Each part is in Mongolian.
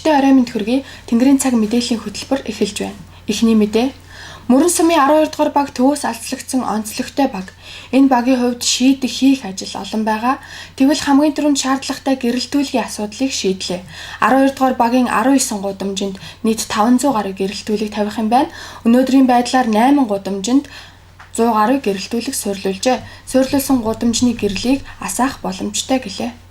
Өнөөдртөө орой мэнд хүргэе. Тэнгэрийн цаг мэдээллийн хөтөлбөр эхэлж байна. Эхний мэдээ. Мөрөн сумын 12 дугаар баг төвөөс алдслагдсан онцлогтой баг. Энэ багийн хувьд шийдэх хийх ажил олон байгаа. Тэгвэл хамгийн түрүүнд шаардлагатай гэрэлтүүлгийн асуудлыг шийдлээ. 12 дугаар багийн 19 гудамжинд нийт 500 гаруй гэрэлтүүлэг тавих юм байна. Өнөөдрийн байдлаар 8 гудамжинд 100 гаруй гэрэлтүүлэг суйрлуулжээ. Суйрлуулсан гудамжны гэрлийг асаах боломжтой гэлээ.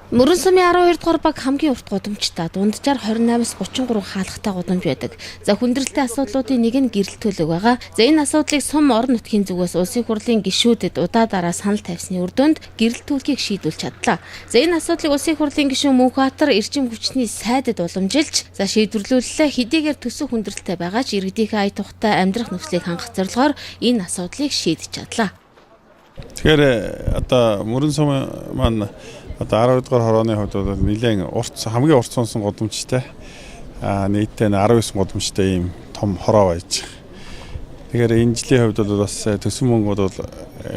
Мөрөн сумын 12 дугаар баг хамгийн урт гудамжтай дунджаар 28-аас 33 хаалгатай гудамж байдаг. За хүндрэлтэй асуудлуудын нэг нь гэрэлтүүлэг байгаа. За энэ асуудлыг сум орон нутгийн зүгээс улсын хурлын гишүүдэд удаа санал тавьсны үр дүнд гэрэлтүүлгийг шийдүүлж чадлаа. За энэ асуудлыг улсын хурлын гишүүн Мөнхбаатар эрчим хүчний сайдад уламжилж шийдвэрлүүллээ. Хэдийгээр төсөв хүндрэлтэй байгаа ч иргэдийнхээ ая тухтай амьдрах нөхцөлийг хангах зорилгоор энэ асуудлыг шийдэж чадлаа. Тэгэхээр одоо мөрөн сум маань одоо 12 дугаар хорооны хувьд бол нэлээд хамгийн урт сонсон гудамжтай нийтдээ 19 гудамжтай ийм том хороо байж байгаа. Тэгэхээр энэ жилийн хувьд бол бас төсөв мөнгөд бол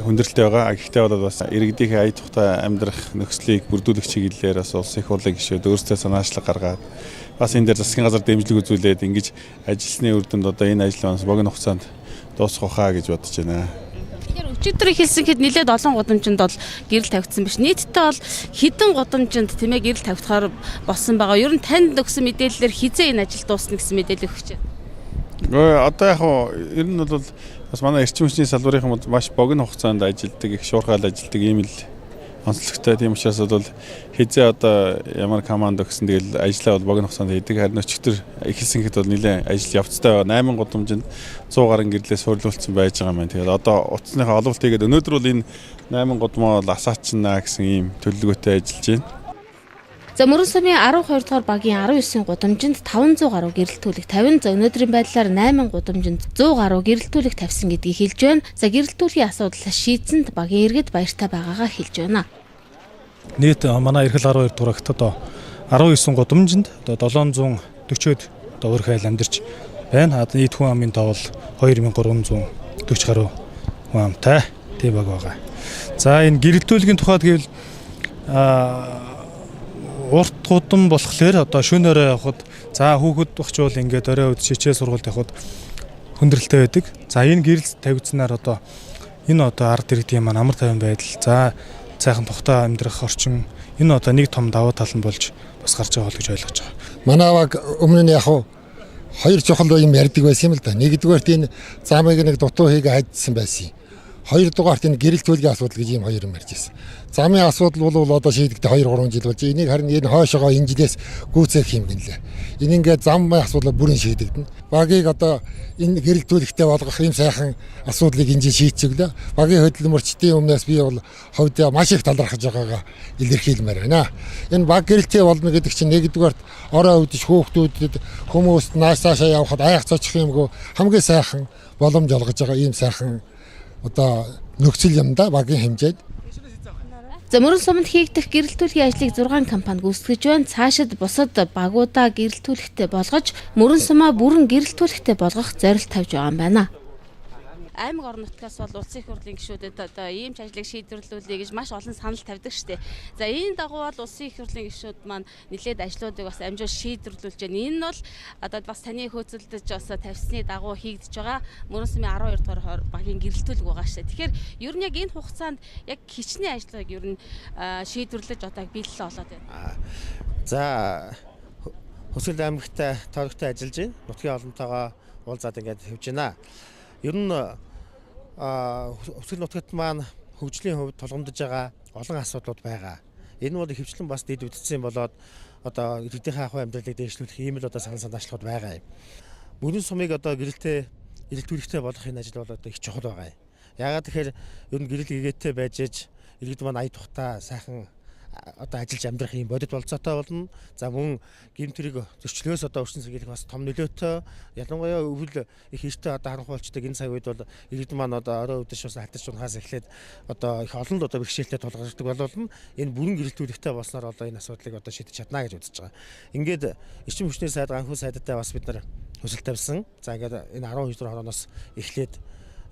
хүндрэлтэй байгаа. Гэхдээ бол бас иргэдийнхээ ая тухтай амьдрах нөхцөлийг бүрдүүлэх чиглэлээр бас улсын хурлын гишүүд өөрсдөө санаачлаг гаргаад бас энэ дээр засгийн газар дэмжлэг үзүүлээд ингэж ажилласны үр дүнд одоо энэ ажил бас богино хугацаанд дуусах хаа гэж бодож байна. Өчигдөр хэлсэн хэд нэлээд олон гудамжинд бол гэрэл тавьчихсан биш. Нийтдээ бол хэдэн гудамжинд гэрэл тавьчихаар болсон байгаа. Ер нь танд өгсөн мэдээллээр хизээ энэ ажил дуусна гэсэн мэдээлэл өгч байна. Одоо яг ер нь бол бас манай эрчим хүчний салбарын маш богино хугацаанд ажилдаг, их шуурхаал ажилдаг ийм л онцлогтой. Тийм учраас бол хизээ одоо ямар команд өгсөн тэгэл ажлаа бол богино хугацаанд хийдэг. Харин өчигдөр эхэлсэн хэд бол нэлээд ажил явцтай байгаа. 8 гудамжинд 100 гаруй гэрлээ суйрлуулсан байж байгаа юм байна. Тэгээд одоо утасныхаа олуулт хийгээд өнөөдөр бол энэ 8 гудамаа бол асаачна гэсэн ийм төлөвлөгөөтэй ажиллаж байна. За мөрөн сумын 12 дугаар багийн 19 гудамжинд 500 гаруй гэрэлтүүлэг тавина. За өнөөдрийн байдлаар 8 гудамжинд 100 гаруй гэрэлтүүлэг тавьсан гэдгийг хэлж байна. За гэрэлтүүлгийн асуудал шийдсэнд багийн иргэд баяртай байгаагаа хэлж байна. Нийт манай эрхэл 12 дугаарт одоо 19 гудамжинд одоо 740-өд одоо өөр хайл амьдарч байна. Нийт хүн амын тоо бол 2340 гаруй хүн амтай тийм баг байгаа. За энэ гэрэлтүүлгийн тухайд гэвэл урт гудам болохоор одоо шөнөөрөө явхад за хүүхэд багчвал ингээд орой үед шичээ сургалт явхад хүндрэлтэй байдаг. За энэ гэрэл тавьдснаар одоо энэ одоо ард иргэдийн маань амар тайван байдал за цайхан тухтай амьдрах орчин энэ одоо нэг том даваа тал нь болж бас гарч байгаа гэж ойлгож байгаа. Манай баг өмнө нь яг хоёр чухал юм ярьдаг байсан юм л да. Нэгдүгээрт энэ замыг нэг дутуу хийгээ хайдсан байсан. Хоёрдугаарт энэ гэрэлтүүлгийн асуудал гэж ийм хоёр юм ярьж байсан. Замын асуудал бол одоо шийдэгдээ 2-3 жил болж энийг харин энэ хойшоогоо энэ жилээс гүйцээх юм гинлээ. Энэ ингээд замын асуудал бүрэн шийдэгдэнэ. Багийг одоо энэ гэрэлтүүлэгтэй болгох юм сайхан асуудлыг энэ жил шийдчихлээ. Багийн хөдөлмөрчдийн өмнөөс би бол хувьдаа маш их талархаж байгаагаа илэрхийлмээр байна. Энэ баг гэрэлтэй болно гэдэг чинь нэгдүгээрт орой үдших хүүхдүүдэд хүмүүст наашаашаа явхад айх цочих юмгүй хамгийн сайхан боломж олгож байгаа ийм сайхан одоо нөхцөл юм да багийн хэмжээд. За мөрөн суманд хийгдэх гэрэлтүүлгийн ажлыг 6 компани гүйцэтгэж байна. Цаашид бусад багуудаа гэрэлтүүлэхтэй болгож мөрөн сумаа бүрэн гэрэлтүүлэхтэй болгох зорилт тавьж байгаа юм байна. Аймаг орон нутгаас бол улсын хурлын гишүүдэд одоо ийм ч ажлыг шийдвэрлүүлээ гэж маш олон санал тавьдаг штеп. За энэ дагуу бол улсын хурлын гишүүд маань нэлээд ажлуудыг бас амжуулж шийдвэрлүүлж байна. Энэ нь бол одоо бас таны хөөцөлдөж бас тавьсны дагуу хийгдэж байгаа мөрөн сумын 12 дугаар багийн гэрэлтүүлэг байгаа штеп. Тэгэхээр ер нь яг энэ хугацаанд яг хичнээн ажлыг ер нь шийдвэрлэж одоо биелэлээ олоод байна. За Khuvsgul аймагт тоогтой ажиллаж байна. Нутгийн олонтойгоо уулзаад ингээд хэвж байна. Ер нь Khuvsgul нутагт маань хөгжлийн хувьд тулгамдж байгаа олон асуудлууд байгаа. Энэ бол хөвчлэн бас дэд үтцсэн болоод одоо иргэдийнхээ ахуй амьдралыг дэвшлүүлэх ийм л одоо санал санаачлууд байгаа юм. Мөрөн сумыг одоо гэрэлтүүлэхтэй болгох энэ ажил бол одоо их чухал байгаа юм. Яагаад тэгэхээр ер нь гэрэл гэгээтэй байж иргэд маань ая тухтай сайхан одоо ажиллаж амьдрах юм бодит болцоотой болно. За мөн гэмтрийг зөрчлөөс одоо өршин сэргийлэх бас том нөлөөтэй. Ялангуяа өвөл их эртээ одоо харанхуй болчтой энэ цаг үед бол иргэд маань одоо орой өдөш бас халтаж унахаас эхлээд одоо их олон одоо бэрхшээлтэй тулгардаг болвол энэ бүрэн гэрэлтүүлэхтэй болсноор одоо энэ асуудлыг одоо шийдэж чадна гэж үзэж байгаа. Ингээд эрчим хүчний сайд ганхуу сайдтай бас бид нар төсөл тавьсан. За ингээд энэ 12 дугаар хорооноос эхлээд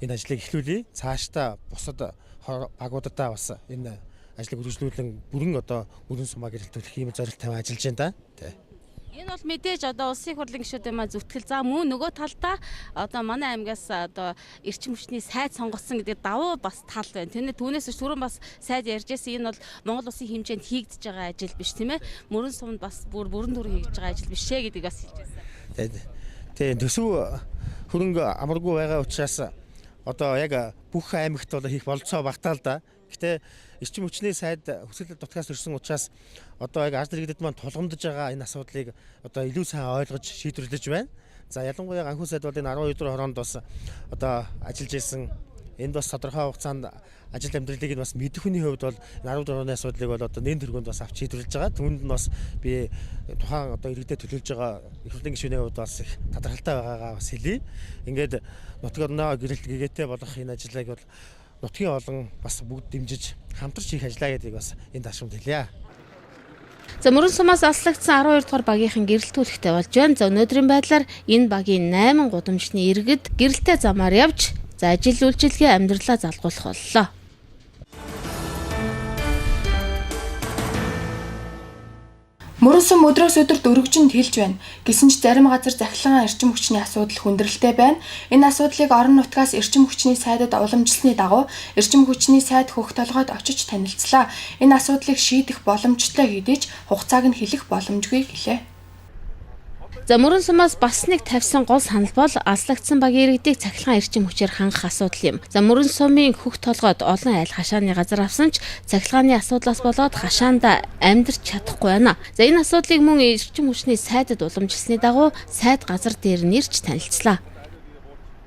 энэ ажлыг эхлүүлье. Цаашдаа бусад багуудаа бас энэ ажлыг үргэлжлүүлэн бүрэн одоо мөрөн сумаа гэрэлтүүлэх юм зорилт тавиан ажиллаж байна да. Энэ бол мэдээж одоо улсын хурлын гишүүдийн маань зүтгэл. За мөн нөгөө талдаа одоо манай аймгаас одоо эрчим хүчний сайд сонгосон гэдэг давуу бас тал байна. Түүнээс түрүүн бас сайд ярьж байсан энэ бол Монгол улсын хэмжээнд хийгдэж байгаа ажил биш тийм ээ. Мөрөн сумд бас бүрэн дүр хийгдэж байгаа ажил биш ээ гэдэг бас хэлж байсан. Тэгээ төсөв хөрөнгө амаргүй байгаа учраас одоо яг бүх аймагт бол хийх болцоо багтаал да. Гэтэ эрчим хүчний сайд хүсэлт дутгаас ирсэн учраас одоо яг ард иргэдэд маань тулгамдж байгаа энэ асуудлыг одоо илүү сайн ойлгож шийдвэрлэж байна. За ялангуяа анхны сайд бол энэ 12 өдрийн хороонд бас одоо ажиллаж исэн энд бас тодорхой хугацаанд ажил амьдралыг нь бас мэдэх хүний хувьд бол 14 оны асуудлыг бол одоо нэн тэргуунд бас авч шийдвэрлэж байгаа. Түүнд нь бас би тухайн одоо иргэдэд төлөвлөж байгаа их хурлын гишүүний хувьд бас их тодорхойлтой байгаагаа бас хэлье. Ингээд нутгийн орноо гэрэлт гэгээтэй болох энэ ажлыг бол нутгийн олон бас бүгд дэмжиж хамтарч хийх ажиллаа гэдгийг бас энэ ташрамд хэлье. За мөрөн сумаас аслагдсан 12 дугаар багийнхан гэрэлтүүлэхтэй болж байна. За өнөөдрийн байдлаар энэ багийн 8 гудамжны иргэд гэрэлтэй замаар явж за ажил үйлчилгээ амьдралаа залгуулах боллоо. Мөрөн сум өдрөөс өдөрт өргөжинд хэлж байна. Гэсэн ч зарим газар захилгаан эрчим хүчний асуудал хүндрэлтэй байна. Энэ асуудлыг орон нутгаас эрчим хүчний сайдад уламжилсны дагуу эрчим хүчний сайд хөх толгойд очиж танилцлаа. Энэ асуудлыг шийдэх боломжтой хэдий ч хугацааг нь хэлэх боломжгүй гэлээ. За мөрөн сумаас бас нэг тавьсан гол санал бол аслагдсан багийн иргэдийг цахилгаан эрчим хүчээр хангах асуудал юм. За мөрөн сумын хөх толгойд олон айл хашааны газар авсан ч цахилгааны асуудлаас болоод хашаанда амьдарч чадахгүй байна. За энэ асуудлыг мөн эрчим хүчний сайдад уламжилсны дагуу сайд газар дээр нэрч танилцлаа.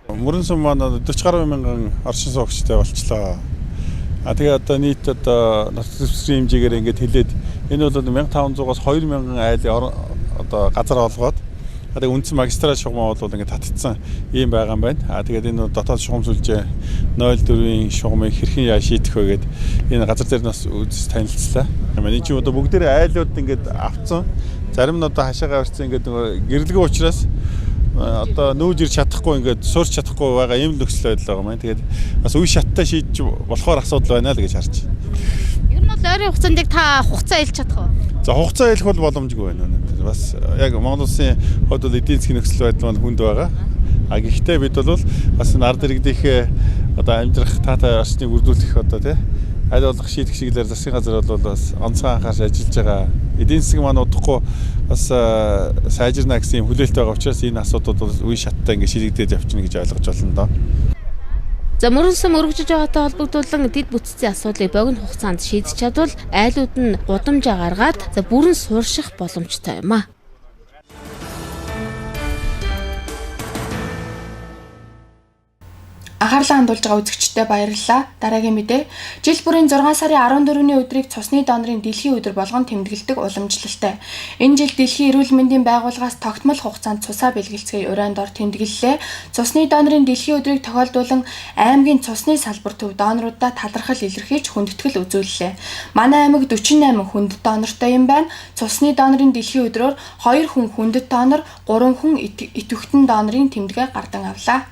Мөрөн сум маань 40 гаруй мянган оршин суугчтай болчлоо. Тэгээ одоо нийт одоо нутаг дэвсгэрийн хэмжээгээр ингээд хэлээд энэ бол 1500-аас 2000 айлын одоо газар олгоод тэгээ үндсэн магистрат шугамаа бол ингээд татцсан юм байгаа юм байна. Тэгээд энэ дотоод шугам сүлжээ 04-ийн шугамыг хэрхэн яа шийдэх вэ гэд энэ газар дээр нас үзэж танилцлаа. Энэ чинь одоо бүгдээрээ айлууд ингээд авцсан. Зарим нь одоо хашаагаа барьсан ингээд гэрлэгээ учраас одоо нүүж ирч чадахгүй ингээд сурч чадахгүй байгаа юм нөхцөл байдал байгаа маань. Тэгээд бас үе шаттай шийдэж болохоор асуудал байна л гэж харж байна. Ер нь бол ойрын хугацаанд яг та хугацаа хэлж чадах уу? За хугацаа хэлэх бол боломжгүй байна. Бас яг Монгол улсын хувьд бол эдийн засгийн нөхцөл байдал маань хүнд байгаа. Гэхдээ бид бол бас энэ ард иргэдийнхээ одоо амьдрах таатай орчныг бүрдүүлэх одоо тий аль болох шийдэх чиглэлээр засгийн газар бол бас онцгой анхаарч ажиллаж байгаа. Эдийн засаг маань удахгүй бас сайжирна гэсэн юм хүлээлт байгаа учраас энэ асуудлууд бол үе шаттай ингээд шийдэгдээд явчихна гэж ойлгож байна доо. За мөрөн сум өргөжж байгаатай холбогдуулан дэд бүтцийн асуудлыг богино хугацаанд шийдэж чадвал айлууд нь гудамжаа гаргаад за бүрэн суурших боломжтой юм а. Анхаарлаа хандуулж байгаа үзэгчдэд баярлалаа. Дараагийн мэдээ. Жил бүрийн 6 сарын 14-ний өдрийг цусны донорын дэлхийн өдөр болгон тэмдэглэдэг уламжлалтай. Энэ жил Дэлхийн эрүүл мэндийн байгууллагаас тогтмол хугацаанд цусаа бэлгэлцгээ урайнд ор тэмдэглэлээ. Цусны донорын дэлхийн өдрийг тохиолдуулан аймгийн цусны салбар төв доноруудаа талархал илэрхийлж хүндэтгэл үзүүллээ. Манай аймаг 48 хүндэт донортой юм байна. Цусны донорын дэлхийн өдрөөр 2 хүн хүндэт донор, 3 хүн идэвхтэн донорын тэмдэглээ гардан авлаа.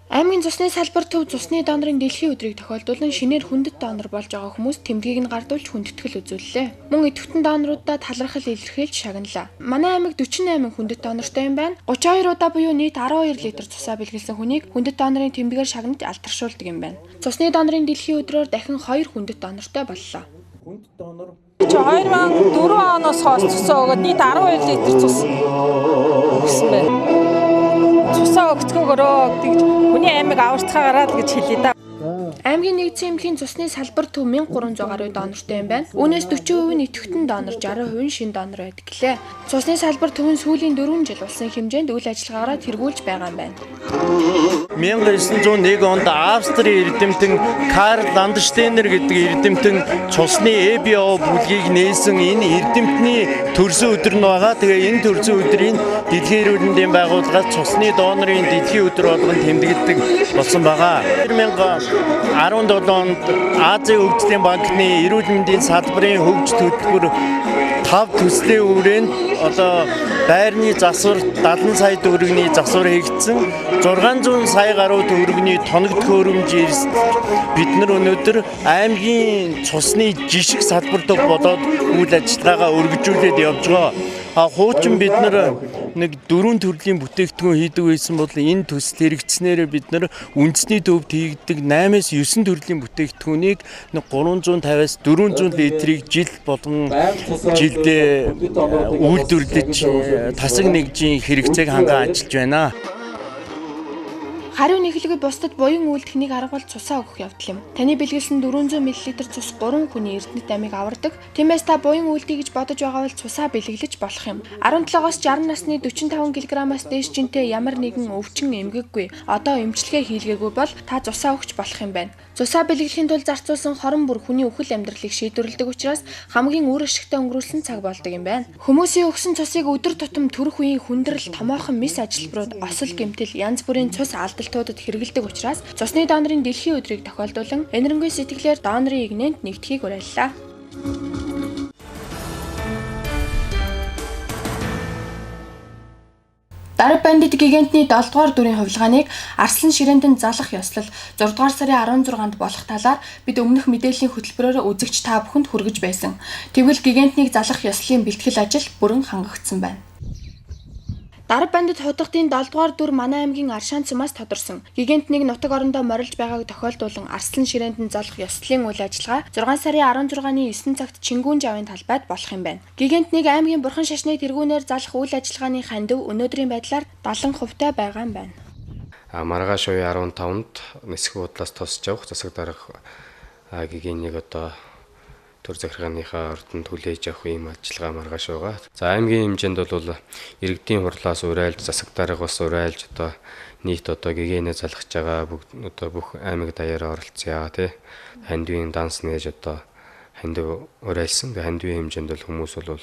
Аймгийн цусны салбар төв цусны донорын дэлхийн өдрийг тохиолдуулан шинээр хүндэт донор болж байгаа хүмүүс тэмдгийг нь гардуулж хүндэтгэл үзүүллээ. Мөн идэвхтэн доноруудаа талархал илэрхийлж шагналаа. Манай аймаг 48 хүндэт донортой юм байна. 32 удаа буюу нийт 12 литр цусаа бэлгэлсэн хүнийг хүндэт донорын тэмдгээр шагнаж алдаршуулдаг юм байна. Цусны донорын дэлхийн өдрөөр дахин 2 хүндэт донортой боллоо. Хүндэт донор 2004 оноос хойш цусаа өгөөд нийт 12 литр цус өгсөн байна. Цусаа өгцгөөгөрөө тэгж хүний аймаг аварцгаагаараа л гэж хэлээ да. Аймгийн нэгдсэн эмнэлгийн цусны салбар төв 1300 гаруй донортой юм байна. Үүнээс 40% нь идэвхтэн донор, 60% нь шин донор байдаг гэлээ. Цусны салбар төвийн сүүлийн 4 жил улсын хэмжээнд үйл ажиллагаараа тэргүүлж байгаа юм байна. 1901 онд Австрийн эрдэмтэн Карл Ландштейнер гэдэг эрдэмтэн цусны EBO бүлгийг нээсэн энэ эрдэмтний төрсөн өдөр нь байгаа. Тэгээ энэ төрсөн өдрийн Дэлхийн эрүүл мэндийн байгууллагаас цусны донорын дэлхийн өдөр болгон тэмдэглэдэг болсон байгаа. 17 онд Азийн хөгжлийн банкны эрүүл мэндийн салбарын хөгжил хөтөлбөр 5 төслийн хүрээнд одоо байрны засвар 70 сая төгрөгийн засвар хийгдсэн 600 сая гаруй төгрөгийн тоног төхөөрөмж бид нар өнөөдөр аймгийн цусны жишг салбарт болоод үйл ажиллагаагаа өргөжүүлээд явж байгаа. Хуучин бид нар нэг 4 төрлийн бүтээгдэхүүн хийдэг байсан бол энэ төсөл хэрэгжснээр бид нар үндэсний төвд хийгдэг 8-9 төрлийн бүтээгдэхүүнийг 350-аас 400 литрийг жил болгон жилдээ үйлдвэрлэж тасаг нэгжийн хэрэгцээг хангаа ажиллаж байна. Хариу нэхлэгэд бусдад буян үйлдэхнийг арга бол цусаа өгөх явдал юм. Таны бэлгэлсэн 400 мл цус 3 хүний эрдэнэт амийг авардаг. Тиймээс та буян үйлдэе гэж бодож байгаа бол цусаа бэлгэлж болох юм. 17-оос 60 насны 45 кг-аас дээш жинтэй ямар нэгэн өвчин эмгэггүй, одоо эмчилгээ хийлгээгүй бол та цусаа өгч болох юм байна. Цусаа бэлгэхийн тулд зарцуулсан хорон бүр хүний үхэл амьдралыг шийдвэрлэдэг учраас хамгийн үр ашигтай өнгөрүүлсэн цаг болдог юм байна. Хүмүүсийн өгсөн цусыг өдөр тутам төрөх үеийн хүндрэл, томоохон мис ажилбарууд, осол гэмтэл, янз бүрийн цус алдалтуудад хэрэгэлдэг учраас цусны донорын дэлхийн өдрийг тохиолдуулан энэрэнгүй сэтгэлээр донорын игнэнд нэгдэхийг уриаллаа. Дарга бандит гигантны 7 дугаар дүрийн хувилгааныг Арслан ширээндэн залах ёслол 6 дугаар сарын 16-нд болох талаар бид өмнөх мэдээллийн хөтөлбөрөөр үзэгч та бүхэнд хүргэж байсан. Тэгвэл гигантныг залах ёслолын бэлтгэл ажил бүрэн хангагдсан байна. Дарга бандит худагдын 7 дугаар дүр манай аймгийн Аршаан цумаас тодорсон. Гигантныг нутаг орондоо морилж байгааг тохиолдуулан Арслан ширээндэн залах ёслолын үйл ажиллагаа 6 сарын 16-ны 9 цагт Чингүүн жавын талбайд болох юм байна. Гигантныг аймгийн бурхан шашны тэргүүнээр залах үйл ажиллагааны хандив өнөөдрийн байдлаар 70% байгаа юм байна. Маргааш үеийн 15-нд нисэх буудлаас тосч явах засаг дарга гигантныг одоо төр захиргааныхаа ордонд хүлээж авах ийм ажиллагаа маргааш байгаа. За аймгийн хэмжээнд бол иргэдийн хурлаас урайлж, засаг дарга бас урайлж одоо нийт одоо гигэнэ залгаж байгаа бүх аймаг даяараа оролцсон яа тий. Хандивын данс нээж одоо хандив урайлсан. Хандивын хэмжээнд бол хүмүүс бол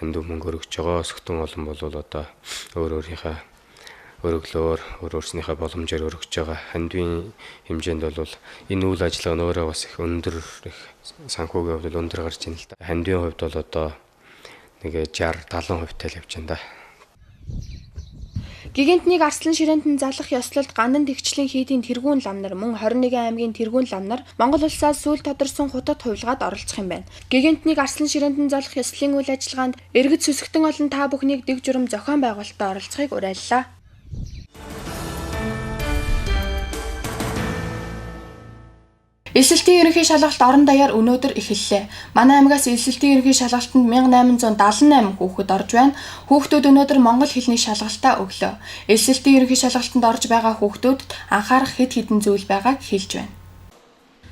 хандив мөнгө өргөж байгаа. Согтун олон бол одоо өөрийнхөө өргөлөөр өөрснийхөө боломжоор өргөж байгаа. Хандивын хэмжээнд бол энэ үйл ажиллагаа нь өөрөө бас их өндөр их санхүүгийн хувьд өндөр гарч ийн л да. Хандивын хувьд бол одоо нэг 60-70% тал явж байна да. Гигантныг Арслан ширээндэн залах ёслолд Гандан тэгчлийн хийдийн тэргүүн лам нар мөн 21 аймгийн тэргүүн лам нар Монгол улсаас сүүл тодорсон хутад хувилгаад оролцох юм байна. Гигантныг Арслан ширээндэн залах ёслолын үйл ажиллагаанд иргэд сүсгтэн олон та бүхнийг дэг журам зохион байгуулалтад оролцохыг уриаллаа. Эсэлтийн ерөнхий шалгалт орон даяар өнөөдөр эхэллээ. Манай аймгаас эсэлтийн ерөнхий шалгалтанд 1878 хүүхэд орж байна. Хүүхдүүд өнөөдөр монгол хэлний шалгалтаа өглөө. Эсэлтийн ерөнхий шалгалтанд орж байгаа хүүхдүүдэд анхаарах хэд хэдэн зүйл байгааг хэлж байна.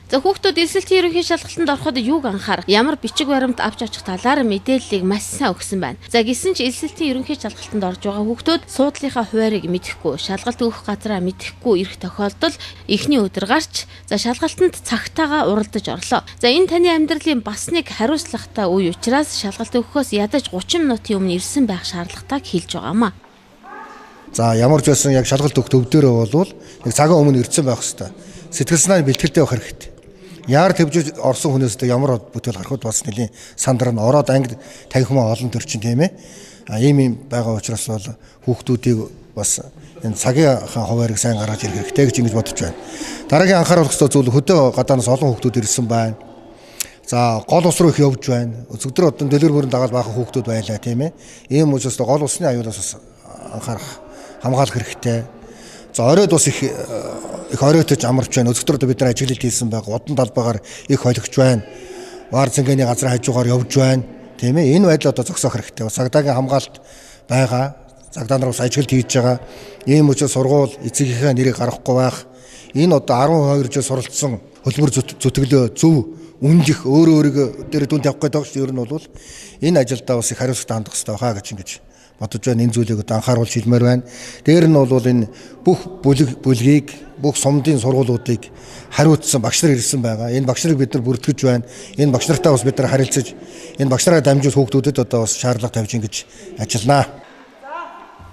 За хүүхдүүд эсэлтийн ерөнхий шалгалтанд ороход юуг анхаарах, ямар бичиг баримт авч очих талаар мэдээллийг маш сайн өгсөн байна. За гэсэн ч эсэлтийн ерөнхий шалгалтанд орж байгаа хүүхдүүд суудлынхаа хуваарийг мэдэхгүй, шалгалт өгөх газраа мэдэхгүй ирэх тохиолдол эхний өдөр гарч за шалгалтанд цагтаагаа уралдаж орлоо. За энэ таны амьдралын бас нэг хариуцлагатай үе учраас шалгалт өгөхөөс ядаж 30 минутын өмнө ирсэн байх шаардлагатайг хэлж байгаамаа. За ямар ч байсан яг шалгалт өгөх төв дээрээ болвол нэг цагаан өмнө ирсэн байх хэрэгтэй. Сэтгэл санаа бэлтгэлтэй байх хэрэгтэй. Яар төвж орсон хүнээс ямар бүтээл гарахуд бас нэлийн сандраа нь ороод анги танхимаа олон төр чинь тийм ээ. Ийм байгаа учраас бол хүүхдүүдийг бас энэ цагийн хуваарийг сайн гаргаж ирэх хэрэгтэй гэж ингэж бодож байна. Дараагийн анхааруулах ёстой зүйл хөдөө гадаанаас олон хүүхдүүд ирсэн байна. За гол ус руу их явж байна. Өцөгдөр одоо дэлгэр мөрөнд дагаад баахан хүүхдүүд байлаа тийм ээ. Ийм учраас гол усны аюулаас бас анхаарах хамгаалах хэрэгтэй. За оройд бас их оройтож амарч байна. Өцөгдөр бид нар ажиглалт хийсэн байгаа. Удан талбайгаар их холигч байна. Вар цэнгэний газрын хажуугаар явж байна. Тийм ээ. Энэ байдал одоо зогсоох хэрэгтэй. Цагдаагийн хамгаалалт байгаа. Цагдаа нар бас ажиглалт хийж байгаа. Ийм учраас сургууль эцэгийнхээ нэрийг гаргахгүй байх. Энэ одоо 12 жил суралцсан хөлбөр зүтгэлөө зөв үнэлэх өөрөө дээр дүн тавих гэдэг чинь ер нь бол энэ ажилдаа бас их хариуцлагатай хандах хэрэгтэй хаа гэж ингэж бодож байна. Энэ зүйлийг одоо анхааруулж хэлмээр байна. Дээр нь бол энэ бүх бүлгийг бүх сумдын сургуулиудыг хариуцсан багш нар ирсэн байгаа. Энэ багш нарыг бид нар бүртгэж байна. Энэ багш нартай бас бид нар харилцаж энэ багш нараа дамжуул хүүхдүүдэд одоо бас шаардлага тавьж ингэж ажилланаа.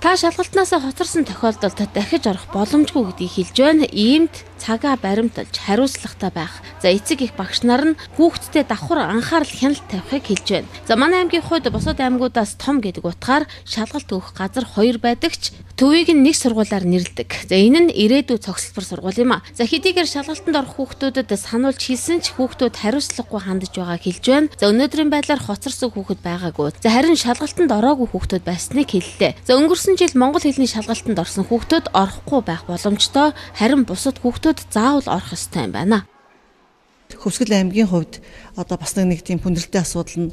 Та шалгалтнаасаа хоцорсон тохиолдолд дахиж орох боломжгүй гэдгийг хэлж байна. Иймд цагаа баримталж хариуцлагатай байх. За эцэг их багш нар нь хүүхдтэд давхар анхаарал хяналт тавихыг хэлж байна. За манай аймгийн хувьд бусад аймагуудаас том гэдэг утгаар шалгалт өгөх газар 2 байдагч төвийг нь нэг сургуулиар нэрлэдэг. За энэ нь ирээдүйн цогцлбор сургууль юм а. За хэдийгээр шалгалтанд орох хүүхдүүдэд сануулж хэлсэн ч хүүхдүүд хариуцлагагүй хандж байгааг хэлж байна. За өнөөдрийн байдлаар хоцорсон хүүхэд байгаагүй. За харин шалгалтанд ороогүй хүүхдүүд байсныг хэллээ. За өнгөрсөн жил монгол хэлний шалгалтанд орсон хүүхдүүд орохгүй байх боломжтой. Харин бусад хүүхдүүд заавал орох ёстой юм байна. Khuvsgul аймгийн хувьд одоо бас нэг тийм хүндрэлтэй асуудал нь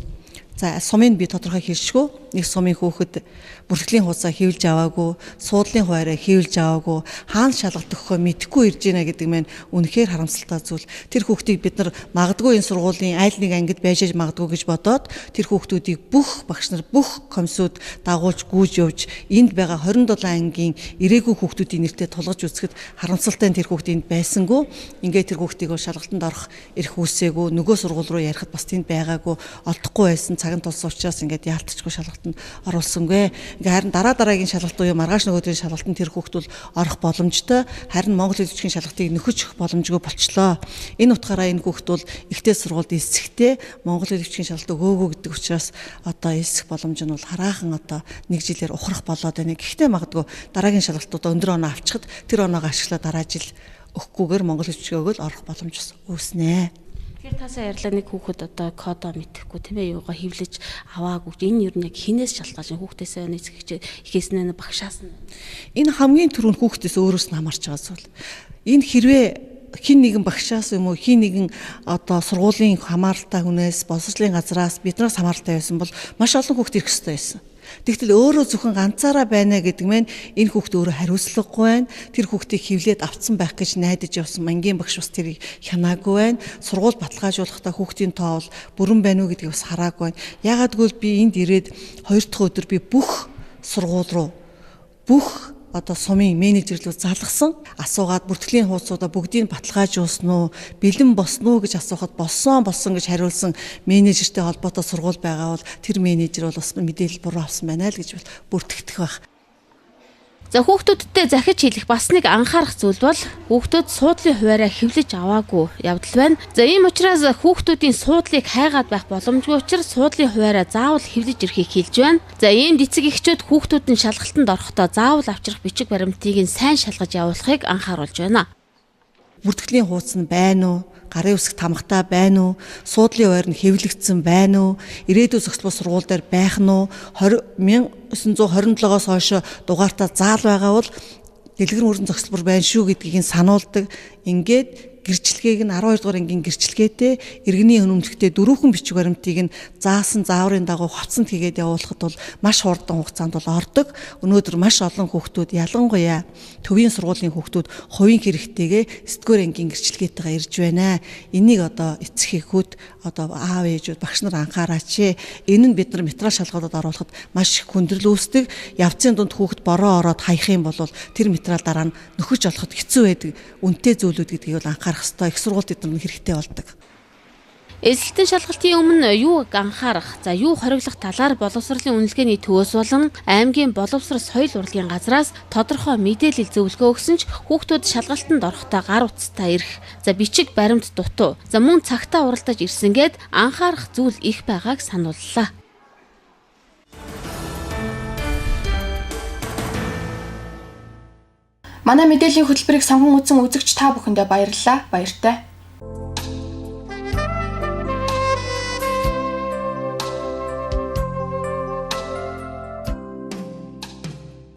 за сумын би тодорхой хэлшгүй нэг сумын хүүхэд бүртгэлийн хугацаа хийвлж аваагүй, суудлын хуваараа хийвлж аваагүй, хаана шалгалт өгөхөө мэдэхгүй ирж байна гэдэг маань үнэхээр харамсалтай зүйл. Тэр хүүхдийг бид нар магадгүй энэ сургуулийн айл нэг ангид байж магадгүй гэж бодоод тэр хүүхдүүдийг бүх багш нар бүх комиссууд дагуулж гүйж явж энд байгаа 27 ангийн ирээгүй хүүхдүүдийн нэртэй тулгаж үзэхэд харамсалтай тэр хүүхд энд байсангүй. Ингээд тэр хүүхдийг шалгалтанд орох эрх үүсээгүй, нөгөө сургууль руу ярихад бас тэнд байгаагүй, олдохгүй байсан цагаан тулсан учраас ингээд яалтчгүй шалгалтанд оруулсангүй. Ингээ харин дараагийн шалгалт буюу маргааш нөгөөдрийн шалгалтанд тэр хүүхдүүд орох боломжтой. Харин Монгол хэл бичгийн шалгалтыг нөхөж өгөх боломжгүй болчлоо. Энэ утгаараа энэ хүүхдүүд ихтэй сургуульд эсэхтэй Монгол хэл бичгийн шалгалт өгөөгүй гэдэг учраас одоо эсэх боломж нь бол хараахан одоо нэг жилээр ухрах болоод байна. Гэхдээ магадгүй дараагийн шалгалтуудаа өндөр оноо авчихад тэр оноогоо ашиглаад дараа жил өгөхгүйгээр Монгол хэл бичгийг өгөөл орох боломж үүснэ. Тэгэхээр тасаа ярьлаа нэг хүүхэд одоо кодоо мэдэхгүй тийм ээ юугаа хевлэж аваагүй. Энэ юу нэг хинээс шалтгаалж хүүхдээсээ нэцгэж ихээснээ багшаас нь. Энэ хамгийн түрүүнд хүүхдээс өөрөөс нь хамаарч байгаа зүйл. Энэ хэрвээ хин нэгэн багшаас юм уу хин нэгэн одоо сургуулийн хамааралтай хүнээс боловсролын газраас биднээс хамааралтай байсан бол маш олон хүүхд ирэх ёстой байсан. Тэгтэл өөрөө зөвхөн ганцаараа байна гэдэг мэн энэ хүүхд өөрөө хариуцлагагүй байна. Тэр хүүхдийг хевлээд авцсан байх гэж найдаж явсан мангийн багш бас тэрийг хянаагүй байна. Сургууль баталгаажуулахдаа хүүхдийн тоо бол бүрэн байна уу гэдгийг бас хараагүй байна. Ягаад гэвэл би энд ирээд 2 дахь өдөр би бүх сургууль руу бүх одоо сумын менежерлүүд залгасан асуугаад бүртгэлийн хуудсуудаа бүгдийг баталгаажуулсан уу, бэлэн босноо гэж асуухад болсон гэж хариулсан менежертэй холбоотой сургууль байгаа бол тэр менежер бол бас мэдээлэл буруу авсан байна л гэж бүртгэгдэх байх. За хүүхдүүдтэй захиж хэлэх бас нэг анхаарах зүйл бол хүүхдүүд суудлын хуваараа хэвлэж аваагүй явдал байна. За ийм учраас хүүхдүүдийн суудлыг хайгаад байх боломжгүй учраас суудлын хуваараа заавал хэвлэж ирэхийг хэлж байна. За иймд эцэг эхчүүд хүүхдүүд нь шалгалтанд орохдоо заавал авчрах бичиг баримтыг нь сайн шалгаж явуулахыг анхааруулж байна. Бүртгэлийн хуудас нь байна уу? Гарын үсэг тамгатай байна уу? Суудлын хуваар нь хэвлэгдсэн байна уу? Ирээдүйн зөвлөл сургууль дээр байх нь уу? 1927-оос хойш дугаартаа заал байгаа бол дэлгэр мөрөн зөвлөл байна шүү гэдгийг нь сануулдаг. Ингээд гэрчлэгийг нь 12 дугаар ангийн гэрчлэгээтэй иргэний өнөмлөгтэй дөрвөн бичиг баримтыг нь заасан зааврын дагуу хувцсанд хийгээд явуулахад бол маш хурдан хугацаанд бол ордог. Өнөөдөр маш олон хүүхдүүд ялангуяа төвийн сургуулийн хүүхдүүд хувийн хэрэгтэйгээ 9-р ангийн гэрчлэгээтэйгээ ирж байна. Энийг одоо эцэг эхүүд одоо аав ээжүүд багш нар анхаараач. Энэ нь бид нар материал шалгуулаад оруулахад маш их хүндрэл үүсдэг. Явцын дунд хүүхэд бороо ороод хаях юм бол тэр материал дараа нь нөхөж олоход хэцүү байдаг. Үнэтэй зүйлүүд гэдгийг бол анхаарах хэрэгтэй. Их сургуульд эдгээр нь хэрэгтэй болдог. Эсэлтэн шалгалтын өмнө юуг анхаарах, за юу хориглох талаар боловсролын үнэлгээний төвөөс болон аймгийн боловсрол соёл урлагийн газраас тодорхой мэдээлэл зөвлөгөө өгсөн ч хүүхдүүд шалгалтанд орохдоо гар утастай ирэх, за бичиг баримт дутуу, за мөн цагтаа уралдаж ирсэнгээд анхаарах зүйл их байгааг санууллаа. Манай мэдээллийн хөтөлбөрийг сонгон үзэн үзэгч та бүхэндээ баярлалаа. Баяртай.